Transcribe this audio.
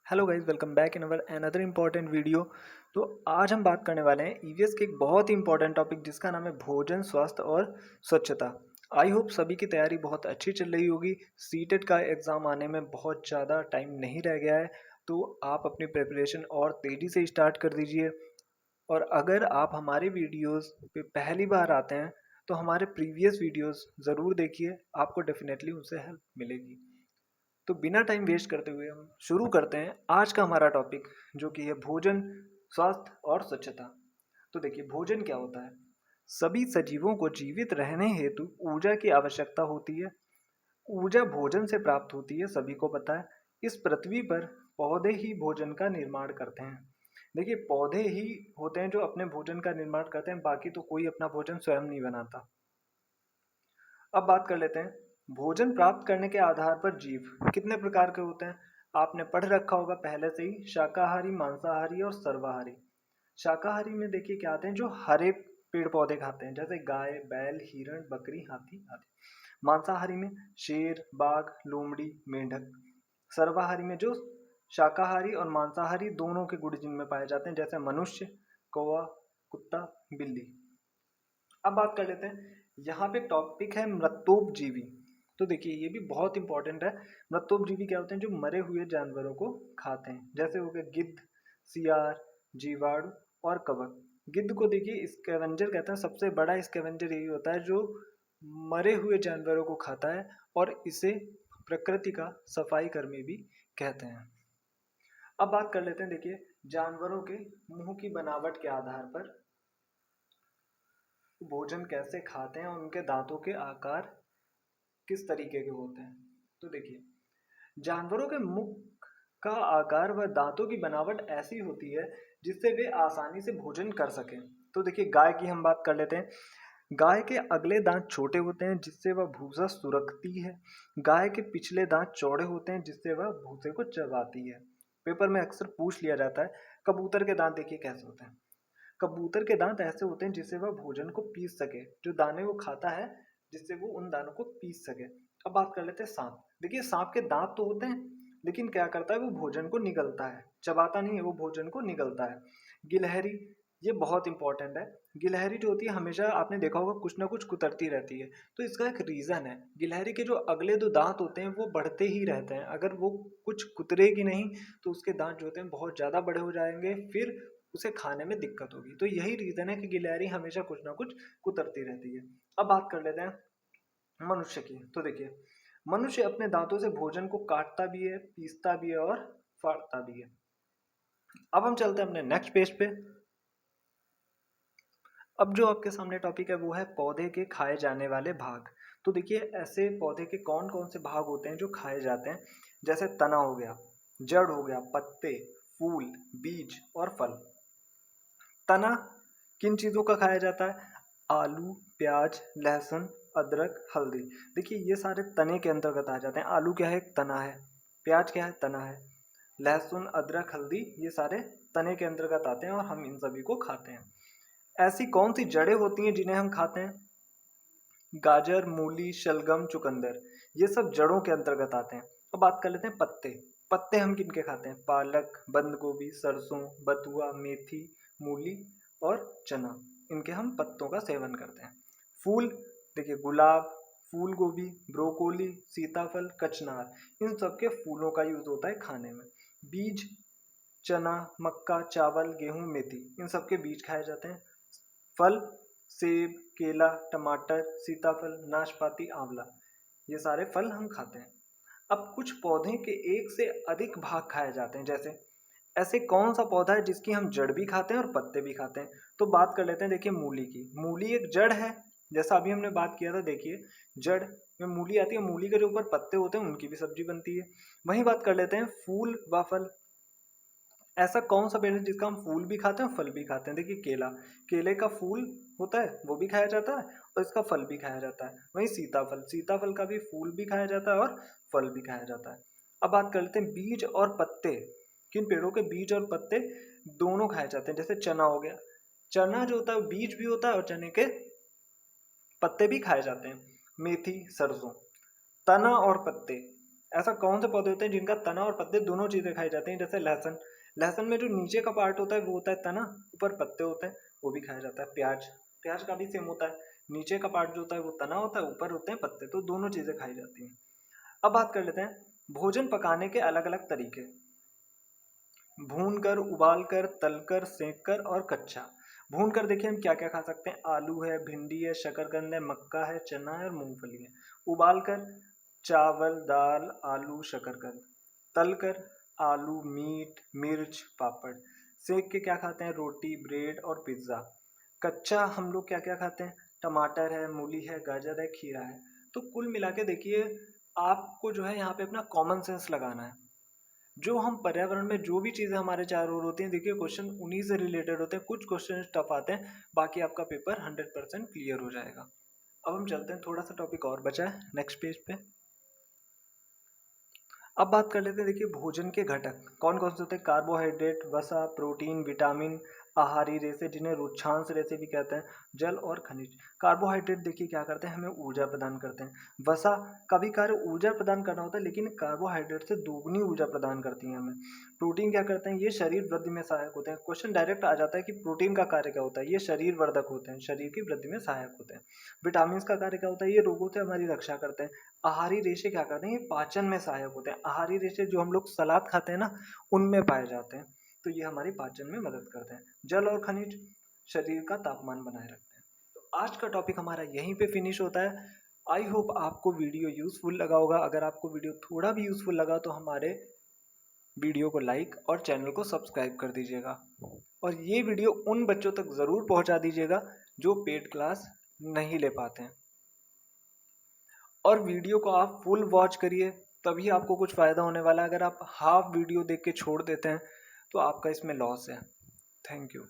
Hello guys, welcome back in our another important video. तो आज हम बात करने वाले हैं ईवीएस के एक बहुत ही इंपॉर्टेंट टॉपिक जिसका नाम है भोजन, स्वास्थ्य और स्वच्छता। आई होप सभी की तैयारी बहुत अच्छी चल रही होगी। सीटेट का एग्ज़ाम आने में बहुत ज़्यादा टाइम नहीं रह गया है, तो आप अपनी प्रिपरेशन और तेज़ी से स्टार्ट कर दीजिए। और अगर आप हमारे वीडियोस पे पहली बार आते हैं तो हमारे प्रीवियस वीडियोस ज़रूर देखिए, आपको डेफिनेटली उनसे हेल्प मिलेगी। तो बिना टाइम वेस्ट करते हुए हम शुरू करते हैं आज का हमारा टॉपिक, जो कि है भोजन, स्वास्थ्य और स्वच्छता। तो देखिए, भोजन क्या होता है। सभी सजीवों को जीवित रहने हेतु ऊर्जा की आवश्यकता होती है। ऊर्जा भोजन से प्राप्त होती है, सभी को पता है। इस पृथ्वी पर पौधे ही भोजन का निर्माण करते हैं। देखिए, पौधे ही होते हैं जो अपने भोजन का निर्माण करते हैं, बाकी तो कोई अपना भोजन स्वयं नहीं बनाता। अब बात कर लेते हैं भोजन प्राप्त करने के आधार पर जीव कितने प्रकार के होते हैं। आपने पढ़ रखा होगा पहले से ही, शाकाहारी, मांसाहारी और सर्वाहारी। शाकाहारी में देखिए क्या आते हैं, जो हरे पेड़ पौधे खाते हैं, जैसे गाय, बैल, हिरण, बकरी, हाथी आदि। मांसाहारी में शेर, बाघ, लोमड़ी, मेंढक। सर्वाहारी में जो शाकाहारी और मांसाहारी दोनों के गुण जिनमें पाए जाते हैं, जैसे मनुष्य, कौवा, कुत्ता, बिल्ली। अब बात कर लेते हैं, यहाँ पे टॉपिक है मृतोपजीवी। तो देखिए, ये भी बहुत इंपॉर्टेंट है। मृतोपजीवी क्या होते हैं, जो मरे हुए जानवरों को खाते हैं, जैसे हो गए गिद्ध, सियार, जीवाणु और कवक। गिद्ध को देखिए स्कैवेंजर कहते हैं। सबसे बड़ा स्कैवेंजर यही होता है जो मरे हुए जानवरों को खाता है, और इसे प्रकृति का सफाई कर्मी भी कहते हैं। अब बात कर लेते हैं, देखिए, जानवरों के मुंह की बनावट के आधार पर भोजन कैसे खाते हैं और उनके दांतों के आकार किस तरीके के होते हैं। तो देखिए, जानवरों के मुख का आकार व दांतों की बनावट ऐसी होती है जिससे वे आसानी से भोजन कर सकें। तो देखिए, गाय की हम बात कर लेते हैं। गाय के अगले दांत छोटे होते हैं जिससे वह भूसा सुरखती है। गाय के पिछले दांत चौड़े होते हैं जिससे वह भूसे को चबाती है। पेपर में अक्सर पूछ लिया जाता है, कबूतर के दांत देखिए कैसे होते हैं। कबूतर के दांत ऐसे होते हैं जिससे वह भोजन को पीस सके, जो दाने वो खाता है जिससे वो उन दानों को पीस सके। अब बात कर लेते हैं सांप। देखिए, सांप के दांत तो होते हैं, लेकिन क्या करता है, वो भोजन को निगलता है, चबाता नहीं है, वो भोजन को निगलता है। गिलहरी, ये बहुत इंपॉर्टेंट है। गिलहरी जो होती है, हमेशा आपने देखा होगा कुछ ना कुछ कुतरती रहती है। तो इसका एक रीजन है, गिलहरी के जो अगले दो दांत होते हैं वो बढ़ते ही रहते हैं। अगर वो कुछ कुतरेगी नहीं तो उसके दांत जो होते हैं बहुत ज्यादा बड़े हो जाएंगे, फिर उसे खाने में दिक्कत होगी। तो यही रीजन है कि गिलहरी हमेशा कुछ ना कुछ कुतरती रहती है। अब बात कर लेते हैं मनुष्य की। तो देखिए, मनुष्य अपने दांतों से भोजन को काटता भी है, पीसता भी है और फाड़ता भी है। अब हम चलते हैं अपने नेक्स्ट पेज पे। अब जो आपके सामने टॉपिक है वो है पौधे के खाए जाने वाले भाग। तो देखिए, ऐसे पौधे के कौन कौन से भाग होते हैं जो खाए जाते हैं। जैसे तना हो गया, जड़ हो गया, पत्ते, फूल, बीज और फल। तना किन चीज़ों का खाया जाता है। आलू, प्याज, लहसुन, अदरक, हल्दी। देखिए, ये सारे तने के अंतर्गत आ जाते हैं। आलू क्या है, एक तना है। प्याज क्या है, तना है। लहसुन, अदरक, हल्दी, ये सारे तने के अंतर्गत आते हैं और हम इन सभी को खाते हैं। ऐसी कौन सी जड़ें होती हैं जिन्हें हम खाते हैं। गाजर, मूली, शलगम, चुकंदर, ये सब जड़ों के अंतर्गत आते हैं। अब बात कर लेते हैं पत्ते। पत्ते हम किनके खाते हैं। पालक, बंद गोभी, सरसों, बथुआ, मेथी, मूली और चना, इनके हम पत्तों का सेवन करते हैं। फूल, देखिए, गुलाब, फूल गोभी, ब्रोकोली, सीताफल, कचनार, इन सब के फूलों का यूज होता है खाने में। बीज, चना, मक्का, चावल, गेहूं, मेथी, इन सब के बीज खाए जाते हैं। फल, सेब, केला, टमाटर, सीताफल, नाशपाती, आंवला, ये सारे फल हम खाते हैं। अब कुछ पौधे के एक से अधिक भाग खाए जाते हैं। जैसे ऐसे कौन सा पौधा है जिसकी हम जड़ भी खाते हैं और पत्ते भी खाते हैं। तो बात कर लेते हैं, देखिए, मूली की। मूली एक जड़ है, जैसा अभी हमने बात किया था। देखिए, जड़ में मूली आती है, मूली के जो ऊपर पत्ते होते हैं उनकी भी सब्जी बनती है। वहीं बात कर लेते हैं फूल व फल। ऐसा कौन सा पेड़ है जिसका हम फूल भी खाते हैं और फल भी खाते हैं। देखिए, केला, केले का फूल होता है वो भी खाया जाता है और इसका फल भी खाया जाता है। वहीं सीताफल, सीताफल का भी फूल भी खाया जाता है और फल भी खाया जाता है। अब बात कर लेते हैं बीज और पत्ते। किन पेड़ों के बीज और पत्ते दोनों खाए जाते हैं। जैसे चना हो गया, चना जो होता है वो बीज भी होता है और चने के पत्ते भी खाए जाते हैं। मेथी, सरसों, तना और पत्ते, ऐसा कौन से पौधे होते हैं जिनका तना और पत्ते दोनों चीजें खाई जाती हैं? जैसे लहसुन, लहसुन में जो नीचे का पार्ट होता है वो होता है तना, ऊपर पत्ते होते हैं, वो भी खाया जाता है। प्याज, प्याज का भी सेम होता है, नीचे का पार्ट जो होता है वो तना होता है, ऊपर होते हैं पत्ते, तो दोनों चीजें खाई जाती हैं। अब बात कर लेते हैं भोजन पकाने के अलग अलग तरीके। भूनकर, उबालकर, तलकर, सेंककर और कच्चा। भूनकर देखिए हम क्या क्या खा सकते हैं, आलू है, भिंडी है, शकरकंद है, मक्का है, चना है और मूंगफली है। उबालकर चावल, दाल, आलू, शकरकंद। तलकर आलू, मीट, मिर्च, पापड़। सेक के क्या खाते हैं, रोटी, ब्रेड और पिज्ज़ा। कच्चा हम लोग क्या क्या खाते हैं, टमाटर है, मूली है, गाजर है, खीरा है। तो कुल मिला के देखिए, आपको जो है यहाँ पे अपना कॉमन सेंस लगाना है। जो हम पर्यावरण में जो भी चीज़ें हमारे चारों ओर होती हैं, देखिए क्वेश्चन उन्हीं से रिलेटेड होते हैं। कुछ क्वेश्चन टफ आते हैं, बाकी आपका पेपर 100% क्लियर हो जाएगा। अब हम चलते हैं, थोड़ा सा टॉपिक और बचा है नेक्स्ट पेज पे। अब बात कर लेते हैं, देखिए भोजन के घटक कौन कौन से होते हैं। कार्बोहाइड्रेट, वसा, प्रोटीन, विटामिन, आहारी रेशे जिन्हें रुक्षांश रेशे भी कहते हैं, जल और खनिज। कार्बोहाइड्रेट देखिए क्या करते हैं, हमें ऊर्जा प्रदान करते हैं। वसा का भी कार्य ऊर्जा प्रदान करना होता है, लेकिन कार्बोहाइड्रेट से दोगुनी ऊर्जा प्रदान करती है हमें। प्रोटीन क्या करते हैं, ये शरीर वृद्धि में सहायक होते हैं। क्वेश्चन डायरेक्ट आ जाता है कि प्रोटीन का कार्य क्या होता है, ये शरीर वर्धक होते हैं, शरीर की वृद्धि में सहायक होते हैं। विटामिन का कार्य क्या होता है, ये रोगों से हमारी रक्षा करते हैं। आहारी रेशे क्या करते हैं, ये पाचन में सहायक होते हैं। आहारी रेशे जो हम लोग सलाद खाते हैं ना, उनमें पाए जाते हैं, तो ये हमारी पाचन में मदद करते हैं। जल और खनिज शरीर का तापमान बनाए रखते हैं। तो आज का टॉपिक हमारा यहीं पे फिनिश होता है। आई होप आपको वीडियो यूजफुल लगा होगा। अगर आपको वीडियो थोड़ा भी यूजफुल लगा तो हमारे वीडियो को लाइक और चैनल को सब्सक्राइब कर दीजिएगा, और ये वीडियो उन बच्चों तक ज़रूर पहुंचा दीजिएगा जो पेड क्लास नहीं ले पाते हैं। और वीडियो को आप फुल वॉच करिए, तभी आपको कुछ फ़ायदा होने वाला है। अगर आप हाफ वीडियो देख के छोड़ देते हैं तो आपका इसमें लॉस है। Thank you.